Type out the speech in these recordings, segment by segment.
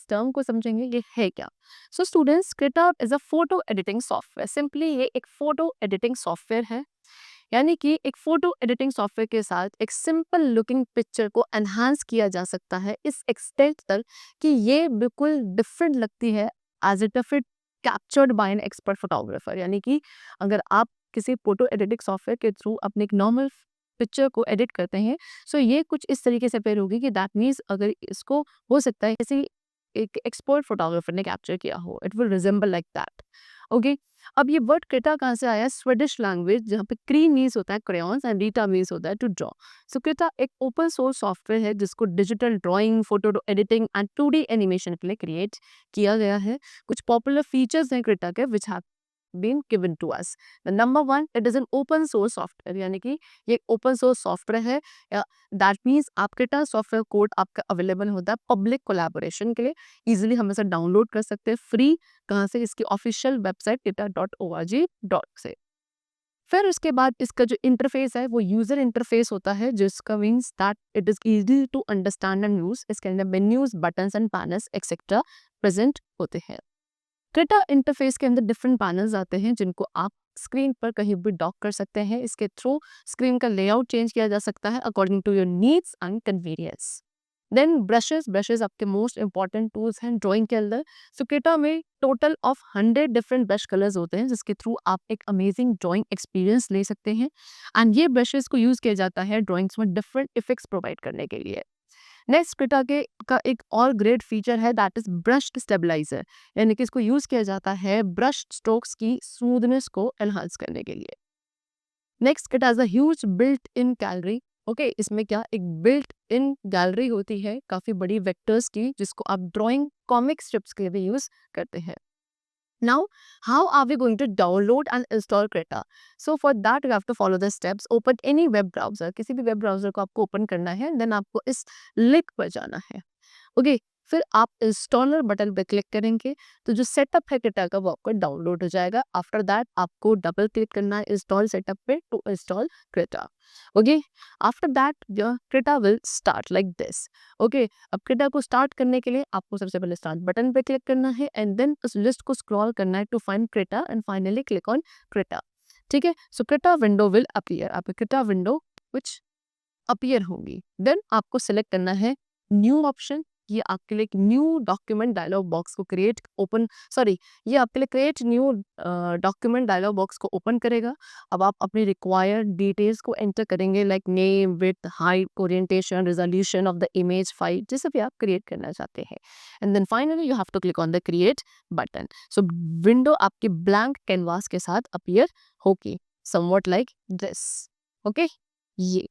Term को समझेंगे ये है क्या। So students, Creta is a photo editing software. Simply ये एक फोटो एडिटिंग सॉफ्टवेयर है, यानी कि एक फोटो एडिटिंग सॉफ्टवेयर के साथ एक सिंपल लुकिंग पिक्चर को एनहांस किया जा सकता है इस एक्सटेंट तक कि ये बिल्कुल डिफरेंट लगती है as it if it captured by an expert photographer. यानी कि अगर आप किसी फोटो एडिटिंग सॉफ्टवेयर के थ्रू अपने एक नॉर्मल पिक्चर को एडिट करते हैं, सो ये कुछ इस तरीके से पेयर होगी कि दैट मीन्स अगर इसको हो सकता है किसी एक एक्सपर्ट फोटोग्राफर ने कैप्चर किया हो, it will resemble like that. Okay, अब ये वर्ड क्रेटा कहाँ से आया है? स्वीडिश लैंग्वेज, जहाँ पे क्री मीन्स होता है क्रेयॉन्स एंड रीटा मीन्स होता है टू ड्रॉ। सो क्रेटा एक ओपन सोर्स सॉफ्टवेयर है जिसको digital drawing, photo editing and 2D animation के लिए क्रिएट किया गया है। कुछ पॉपुलर फीचर्स हैं क्रेटा के which have been given to us. The number one, it is an open source software, यानी कि ये ओपन सोर्स सॉफ्टवेयर है। दैट मीन्स आपके पास सॉफ्टवेयर कोड आपका अवेलेबल होता है पब्लिक कोलैबोरेशन के लिए। इजीली हम इसे डाउनलोड कर सकते हैं फ्री। कहाँ से? इसकी ऑफिशियल वेबसाइट krita.org से। फिर उसके बाद इसका जो इंटरफेस है वो यूजर इंटरफेस होता है, जिसका means that it is easy to understand and use. इसके अंदर menus, buttons and panels etcetera present होते हैं। क्रेटा इंटरफेस के अंदर डिफरेंट पैनल्स आते हैं जिनको आप स्क्रीन पर कहीं भी डॉक कर सकते हैं। इसके थ्रू स्क्रीन का लेआउट चेंज किया जा सकता है according to your needs and convenience. Then brushes, brushes आपके मोस्ट इंपॉर्टेंट टूल्स हैं ड्राइंग के अंदर। सो क्रेटा में total of 100 different brush colours होते हैं जिसके थ्रू आप एक अमेजिंग ड्राइंग एक्सपीरियंस ले सकते हैं। एंड ये ब्रशेस को यूज किया जाता है ड्राइंग्स में डिफरेंट इफेक्ट्स प्रोवाइड करने के लिए। नेक्स्ट क्रेटा के का एक और ग्रेट फीचर है दैट इज ब्रश स्टेबलाइजर, यानी कि इसको यूज किया जाता है ब्रश स्ट्रोक्स की स्मूथनेस को एनहांस करने के लिए। Next it has a huge built in gallery. Okay, इसमें क्या एक बिल्ट इन गैलरी होती है काफी बड़ी वेक्टर्स की, जिसको आप ड्राइंग कॉमिक स्ट्रिप्स के लिए भी यूज करते हैं। Now, how are we going to download and install Krita? So for that, you have to follow the steps. Open any web browser. किसी भी वेब ब्राउजर को आपको ओपन करना है, देन आपको इस लिंक पर जाना है। ओके, फिर आप इंस्टॉलर बटन पर क्लिक करेंगे तो जो सेटअप है क्रेटा का वो आपको डाउनलोड हो जाएगा। आफ्टर दैट आपको डबल क्लिक करना है इंस्टॉल सेटअप पे to install Krita. Okay, after that your Krita will start like this. Okay, अब क्रेटा को स्टार्ट करने के लिए आपको सबसे पहले स्टार्ट बटन पे क्लिक करना है एंड देन उस लिस्ट को स्क्रॉल करना है to find Krita and finally click on Krita. ठीक है, so Krita window will appear. आपकी क्रेटा विंडो विच अपीयर होगी। देन आपको सिलेक्ट करना है न्यू ऑप्शन। ये आपके लिए एक न्यू डॉक्यूमेंट डायलॉग बॉक्स को क्रिएट ओपन सॉरी ये आपके लिए create new document dialog box को ओपन करेगा। अब आप अपनी रिक्वायर्ड डिटेल्स को एंटर करेंगे like name, width, height, orientation, resolution of the image file, जैसे भी आप क्रिएट करना चाहते हैं। And then finally you have to click on the create button. So window आपकी ब्लैंक कैनवास के साथ अपीयर होगी समवट लाइक दिस। ओके, ये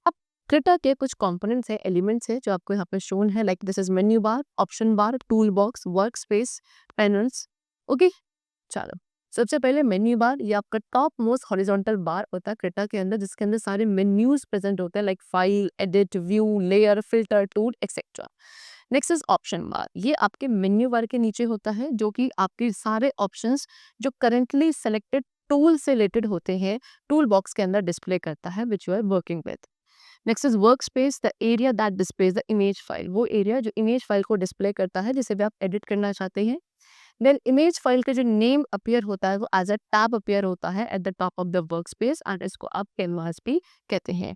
अब क्रेटा के कुछ कंपोनेंट्स है, एलिमेंट्स है जो आपको यहाँ पे शोन है like this is menu bar, option bar, tool box, work space, panels. Okay, चलो सबसे पहले मेन्यू बार, ये आपका टॉप मोस्ट हॉरिजॉन्टल बार होता है क्रेटा के अंदर, जिसके अंदर सारे मेन्यूज प्रेजेंट होते हैं like file, edit, view, layer, filter, tool etcetera. Next is option bar, ये आपके मेन्यू बार के नीचे होता है जो कि आपके सारे ऑप्शंस जो करेंटली सेलेक्टेड टूल से रिलेटेड होते हैं टूल बॉक्स के अंदर डिस्प्ले करता है which you are working with. Next is work space, the area that displays the image file, वो एरिया जो इमेज फाइल को डिस्प्ले करता है जिसे भी आप एडिट करना चाहते हैं। देन इमेज फाइल का जो नेम अपीयर होता है वो एज अ टैब अपीयर होता है at the top of the work space and इसको आप कैनवास भी कहते हैं।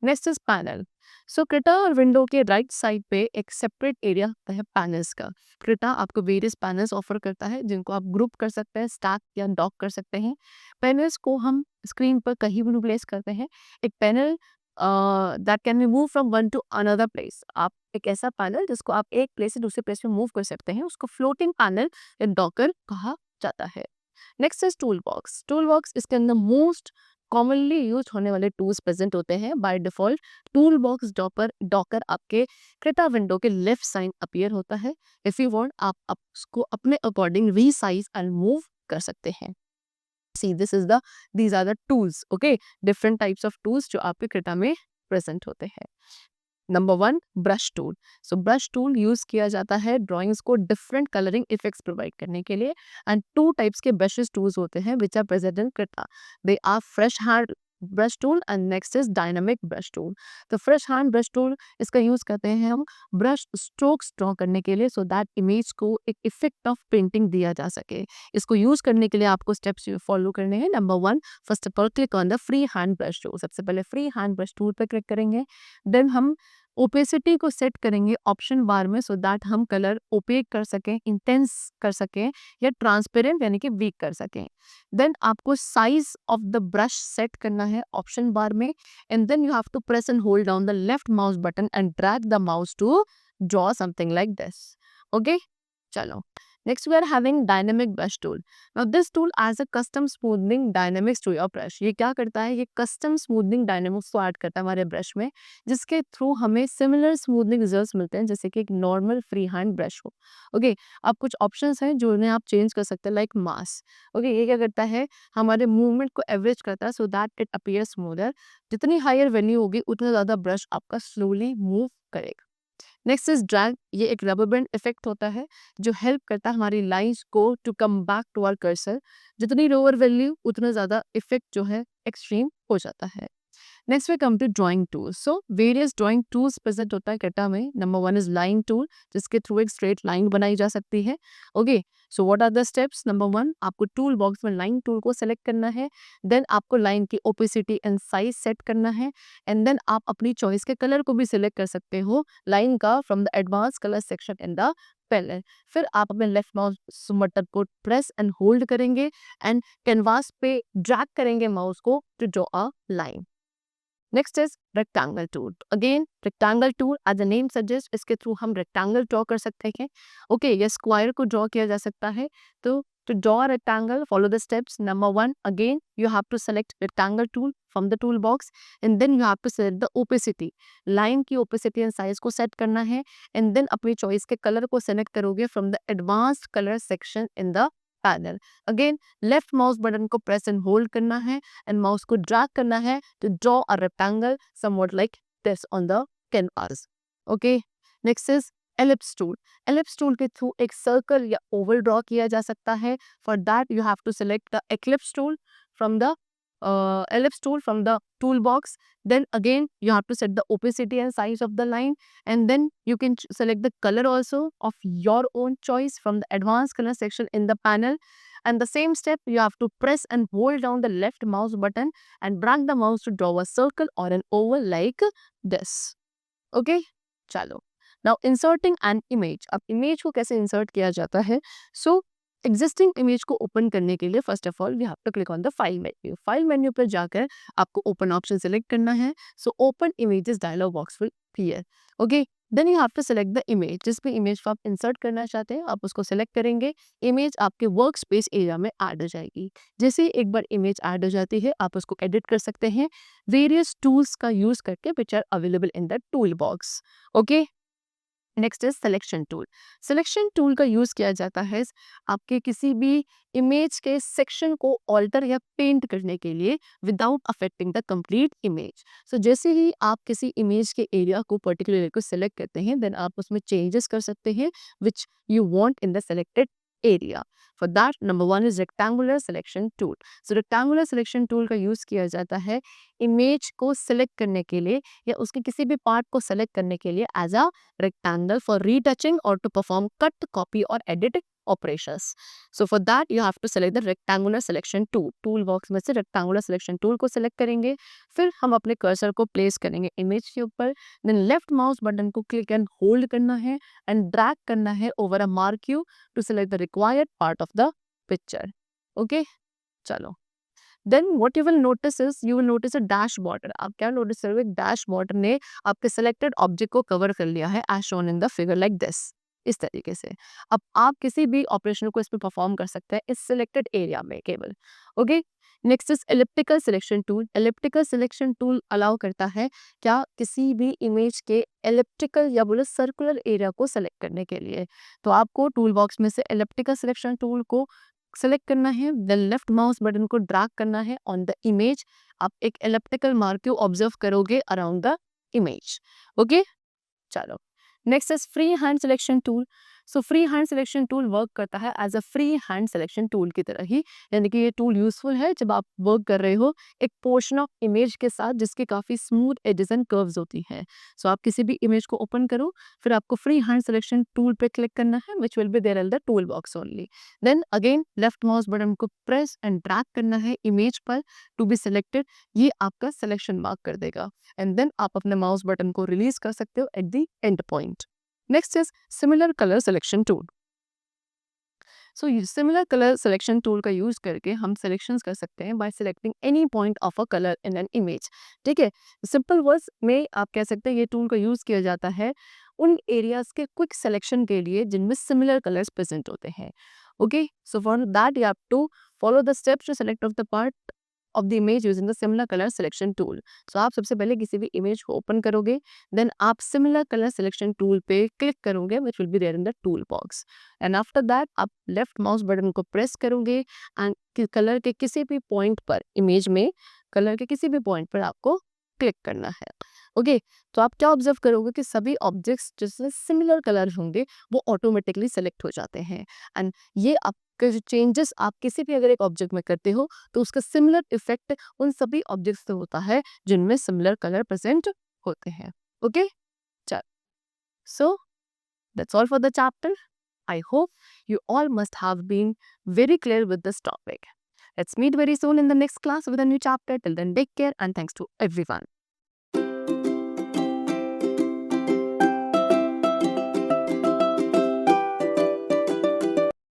Next is panel. So Creta और विंडो के राइट साइड पे एक सेपरेट एरिया होता है पैनल्स का। क्रेटा आपको वेरियस पैनल्स ऑफर करता है जिनको आप ग्रुप कर सकते हैं, स्टैक या डॉक कर सकते हैं। पैनल्स को हम स्क्रीन पर कहीं भी प्लेस करते हैं। एक panel that can be move from one two another place, आप एक ऐसा पैनल जिसको आप एक प्लेस से दूसरे प्लेस में मूव कर सकते हैं उसको फ्लोटिंग पैनल या डॉकर कहा जाता है। Next is tool box. Tool box इसके अंदर मोस्ट कॉमनली यूज होने वाले टूल्स प्रेजेंट होते हैं। By default tool box Docker आपके क्रेटा विंडो के लेफ्ट साइड अपीयर होता है। इफ यू वांट आप उसको अपने अकॉर्डिंग रीसाइज एंड मूव कर सकते हैं। See this is the these are the tools. Okay, different types of tools जो आपके क्रेटा में प्रेजेंट होते हैं। Number one, brush tool. So brush tool use किया जाता है ड्राइंग्स को डिफरेंट कलरिंग इफेक्ट्स प्रोवाइड करने के लिए। एंड टू टाइप्स के ब्रशेस टूल्स होते हैं which are present in Krita. They are fresh hand brush tool and next is dynamic brush tool. तो फ्रेश हैंड ब्रश टूल इसका use करते हैं हम ब्रश स्ट्रोक्स ड्रॉ करने के लिए, सो दैट इमेज को एक इफेक्ट ऑफ पेंटिंग दिया जा सके। इसको यूज करने के लिए आपको स्टेप्स फॉलो करने हैं। Number 1, first of all click on the free hand brush tool. सबसे पहले फ्री हैंड ब्रश टूल पर क्लिक करेंगे। देन हम ओपेसिटी को सेट करेंगे ऑप्शन बार में, सो दैट हम कलर ओपेक कर सकें, इंटेंस कर सकें या ट्रांसपेरेंट यानी कि वीक कर सकें। देन आपको size of the brush set करना है ऑप्शन बार में, and then you have to press and hold down the left mouse button and drag the mouse to draw something like this. Okay, चलो। Next we are having dynamic brush tool. Now this tool adds a custom smoothing dynamics to your brush. ये क्या करता है, ये custom smoothing dynamics को add करता है हमारे ब्रश में, जिसके थ्रू हमें सिमिलर स्मूथनिंग रिजल्ट्स मिलते हैं जैसे कि एक नॉर्मल फ्री हैंड ब्रश हो। ओके, अब कुछ ऑप्शंस हैं जो उन्हें आप चेंज कर सकते हैं, लाइक मास। ओके, ये क्या करता है, हमारे मूवमेंट को एवरेज करता है so that it appear smoother. जितनी हायर वैल्यू होगी उतना ज़्यादा ब्रश आपका स्लोली मूव करेगा। नेक्स्ट इज ड्रैग, ये एक रबर बैंड इफेक्ट होता है जो हेल्प करता है हमारी लाइंस को to come back to our cursor. जितनी लोअर वैल्यू उतना ज़्यादा इफेक्ट जो है एक्सट्रीम हो जाता है। Next we come to drawing tools. So various drawing tools present होता है कटा में। नंबर 1 इज लाइन टूल, जिसके थ्रू एक स्ट्रेट लाइन बनाई जा सकती है। Okay, so what are the steps. Number 1, आपको टूल बॉक्स में लाइन टूल को सेलेक्ट करना है। देन आपको लाइन की ओपेसिटी एंड साइज सेट करना है, एंड देन आप अपनी चॉइस के कलर को भी सिलेक्ट कर सकते हो लाइन का from the advance colour section in the palette. फिर आप अपने लेफ्ट माउस बटन को प्रेस एंड होल्ड करेंगे एंड कैनवास पे ड्रैग करेंगे माउस को to draw a line. Next is rectangle tool. Again rectangle tool as the name suggest, इसके थ्रू हम रेक्टेंगल ड्रॉ कर सकते हैं। ओके, या स्क्वायर को ड्रॉ किया जा सकता है। तो to draw rectangle follow the steps. Number 1, again you have to select rectangle tool from the tool box, and then you have to select the opacity. Line की ओपेसिटी एंड साइज को set करना है, and देन अपनी choice के colour को select करोगे from the advanced colour section in the panel. Again left mouse button को प्रेस एंड होल्ड करना है एंड माउस को ड्रैग करना है to draw a rectangle somewhat like this on the canvas. Okay, next is ellipse tool. Ellipse tool के through एक circle या Oval draw किया जा सकता है। For that you have to select the eclipse tool from the ellipse tool from the toolbox. Then again you have to set the opacity and size of the line, and then you can select the color also of your own choice from the advanced color section in the panel. And the same step you have to press and hold down the left mouse button and drag the mouse to draw a circle or an oval like this. Okay, चलो। Now inserting an image. अब image को कैसे insert किया जाता है? So existing image को open करने के लिए first of all we have to click on the file menu. File menu पर जाकर आपको ओपन ऑप्शन सेलेक्ट करना है। So open images dialogue box will appear. Okay, then you have to select the image. जिस भी image को आप insert करना चाहते हैं आप उसको सेलेक्ट करेंगे। इमेज आपके वर्क स्पेस एरिया में ऐड हो जाएगी। जैसे ही एक बार इमेज ऐड हो जाती है आप उसको एडिट कर सकते हैं वेरियस टूल्स का यूज करके which are available in the tool box. Okay, next is selection tool. Selection tool का यूज़ किया जाता है आपके किसी भी इमेज के सेक्शन को ऑल्टर या पेंट करने के लिए without affecting the complete image. So जैसे ही आप किसी इमेज के एरिया को पर्टिकुलर को सिलेक्ट करते हैं देन आप उसमें चेंजेस कर सकते हैं which you want in the selected area. For that number 1 is rectangular selection tool. So rectangular selection tool का यूज़ किया जाता है इमेज को सिलेक्ट करने के लिए या उसके किसी भी पार्ट को सिलेक्ट करने के लिए as a rectangle for retouching or to perform cut, copy or edit operations. So for that you have to select the rectangular selection tool. Tool box में से rectangular selection tool को select करेंगे। फिर हम अपने कर्सर को place करेंगे image के ऊपर। देन लेफ्ट माउस बटन को क्लिक एंड होल्ड करना है एंड ड्रैग करना है over a marquee to select the required part of the picture. Okay, चलो। Then what you will notice is you will notice a dash border. आप क्या notice करोगे, dash border ने आपके सिलेक्टेड ऑब्जेक्ट को cover कर लिया है as shown in the figure like this, इस तरीके से। अब आप किसी भी ऑपरेशन को इस पे परफॉर्म कर सकते हैं इस सिलेक्टेड एरिया में केवल। Okay, next is elliptical selection tool. Elliptical selection tool allow करता है क्या किसी भी इमेज के एलिप्टिकल या बोले सर्कुलर एरिया को सेलेक्ट करने के लिए। तो आपको टूल बॉक्स में से एलिप्टिकल सिलेक्शन टूल को सेलेक्ट करना है, देन लेफ्ट माउस बटन को ड्रैग करना है ऑन द इमेज। आप एक एलिप्टिकल मार्क्यू ऑब्जर्व करोगे अराउंड द इमेज। ओके, चलो। Next is free hand selection tool. So free hand selection tool work करता है as a free hand selection tool की तरह ही, यानी कि ये टूल यूजफुल है जब आप वर्क कर रहे हो एक पोर्शन ऑफ इमेज के साथ जिसकी काफ़ी स्मूथ एजेस एंड कर्व्स होती हैं। सो आप किसी भी इमेज को ओपन करो, फिर आपको फ्री हैंड सिलेक्शन टूल पे क्लिक करना है which will be there in the tool box only. Then again left mouse button को प्रेस एंड ड्रैग करना है इमेज पर टू बी सिलेक्टेड, ये आपका सिलेक्शन मार्क कर देगा एंड देन आप अपने माउस बटन को रिलीज कर सकते हो at the end point. Next is similar colour selection tool. So similar colour selection tool का यूज करके हम सिलेक्शंस कर सकते हैं bye selecting any point of a colour in an image. ठीक है, सिंपल वर्ड्स में आप कह सकते हैं ये टूल का यूज किया जाता है उन एरियाज के क्विक सिलेक्शन के लिए जिनमें सिमिलर कलर्स प्रेजेंट होते हैं। Okay, so for that you have to follow the steps to select of the part of the image using the similar color selection tool. So आप सबसे पहले किसी भी इमेज को ओपन करोगे, देन आप सिमिलर कलर सिलेक्शन टूल पे click करोगे which will be there in the tool box and after that आप लेफ्ट माउस बटन को प्रेस करोगे एंड कलर के किसी भी पॉइंट पर इमेज में कलर के किसी भी पॉइंट पर आपको क्लिक करना है। ओके, तो आप क्या ऑब्जर्व करोगे कि सभी ऑब्जेक्ट्स जिसमें सिमिलर कलर होंगे वो ऑटोमेटिकली सेलेक्ट हो जाते हैं एंड ये आपके जो चेंजेस आप किसी भी अगर एक ऑब्जेक्ट में करते हो तो उसका सिमिलर इफेक्ट उन सभी ऑब्जेक्ट्स से होता है जिनमें सिमिलर कलर प्रेजेंट होते हैं। ओके, चल, so that's all for the chapter. I hope you all must have been very clear with this topic. Let's meet very soon in the next class with a new chapter. Till then, take care and thanks to everyone.